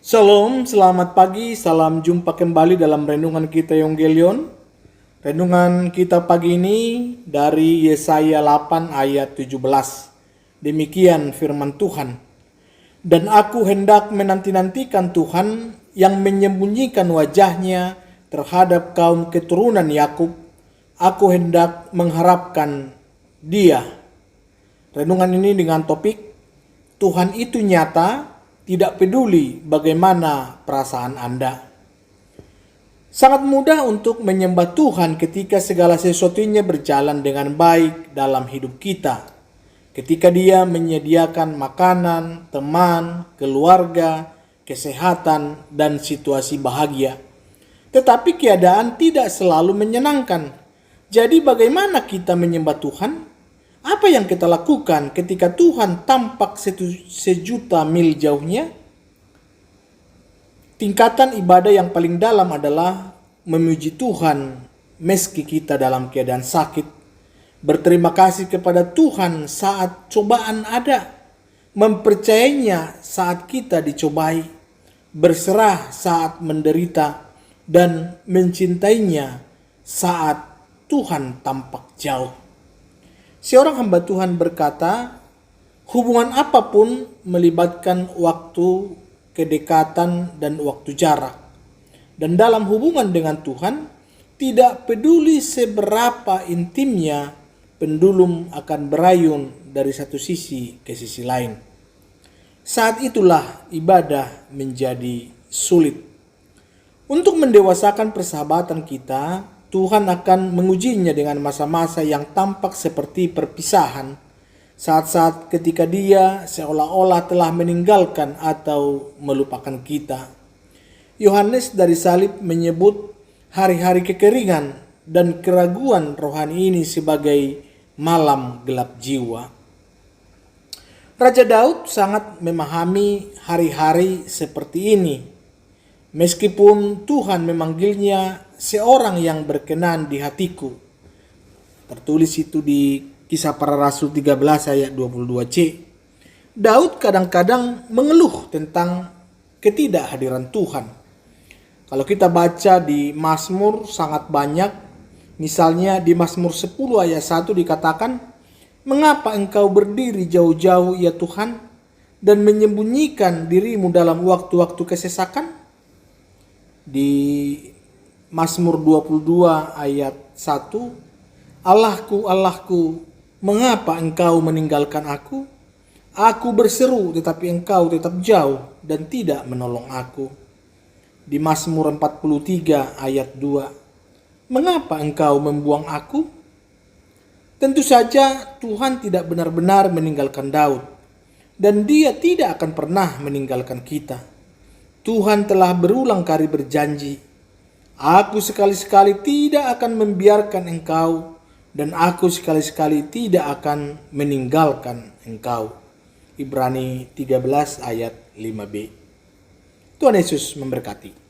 Shalom, selamat pagi, salam jumpa kembali dalam renungan kita Evangelion. Renungan kita pagi ini dari Yesaya 8 ayat 17. Demikian firman Tuhan. Dan aku hendak menanti-nantikan Tuhan yang menyembunyikan wajahnya terhadap kaum keturunan Yakub. Aku hendak mengharapkan Dia. Renungan ini dengan topik Tuhan itu nyata, tidak peduli bagaimana perasaan Anda. Sangat mudah untuk menyembah Tuhan ketika segala sesuatunya berjalan dengan baik dalam hidup kita. Ketika Dia menyediakan makanan, teman, keluarga, kesehatan, dan situasi bahagia. Tetapi keadaan tidak selalu menyenangkan. Jadi bagaimana kita menyembah Tuhan? Apa yang kita lakukan ketika Tuhan tampak sejuta mil jauhnya? Tingkatan ibadah yang paling dalam adalah memuji Tuhan meski kita dalam keadaan sakit. Berterima kasih kepada Tuhan saat cobaan ada. Mempercayainya saat kita dicobai. Berserah saat menderita. Dan mencintainya saat Tuhan tampak jauh. Seorang hamba Tuhan berkata, hubungan apapun melibatkan waktu, kedekatan, dan waktu jarak. Dan dalam hubungan dengan Tuhan, tidak peduli seberapa intimnya, pendulum akan berayun dari satu sisi ke sisi lain. Saat itulah ibadah menjadi sulit. Untuk mendewasakan persahabatan kita, Tuhan akan mengujinya dengan masa-masa yang tampak seperti perpisahan. Saat-saat ketika Dia seolah-olah telah meninggalkan atau melupakan kita. Yohanes dari salib menyebut hari-hari kekeringan dan keraguan rohani ini sebagai malam gelap jiwa. Raja Daud sangat memahami hari-hari seperti ini. Meskipun Tuhan memanggilnya seorang yang berkenan di hatiku. Tertulis itu di Kisah Para Rasul 13 ayat 22c. Daud kadang-kadang mengeluh tentang ketidakhadiran Tuhan. Kalau kita baca di Mazmur sangat banyak. Misalnya di Mazmur 10 ayat 1 dikatakan, mengapa engkau berdiri jauh-jauh ya Tuhan, dan menyembunyikan dirimu dalam waktu-waktu kesesakan? Di Mazmur 22 ayat 1, Allahku, Allahku, mengapa engkau meninggalkan aku? Aku berseru tetapi engkau tetap jauh dan tidak menolong aku. Di Mazmur 43 ayat 2, mengapa engkau membuang aku? Tentu saja Tuhan tidak benar-benar meninggalkan Daud, dan Dia tidak akan pernah meninggalkan kita. Tuhan telah berulang kali berjanji, aku sekali-sekali tidak akan membiarkan engkau, dan aku sekali-sekali tidak akan meninggalkan engkau. Ibrani 13 ayat 5b. Tuhan Yesus memberkati.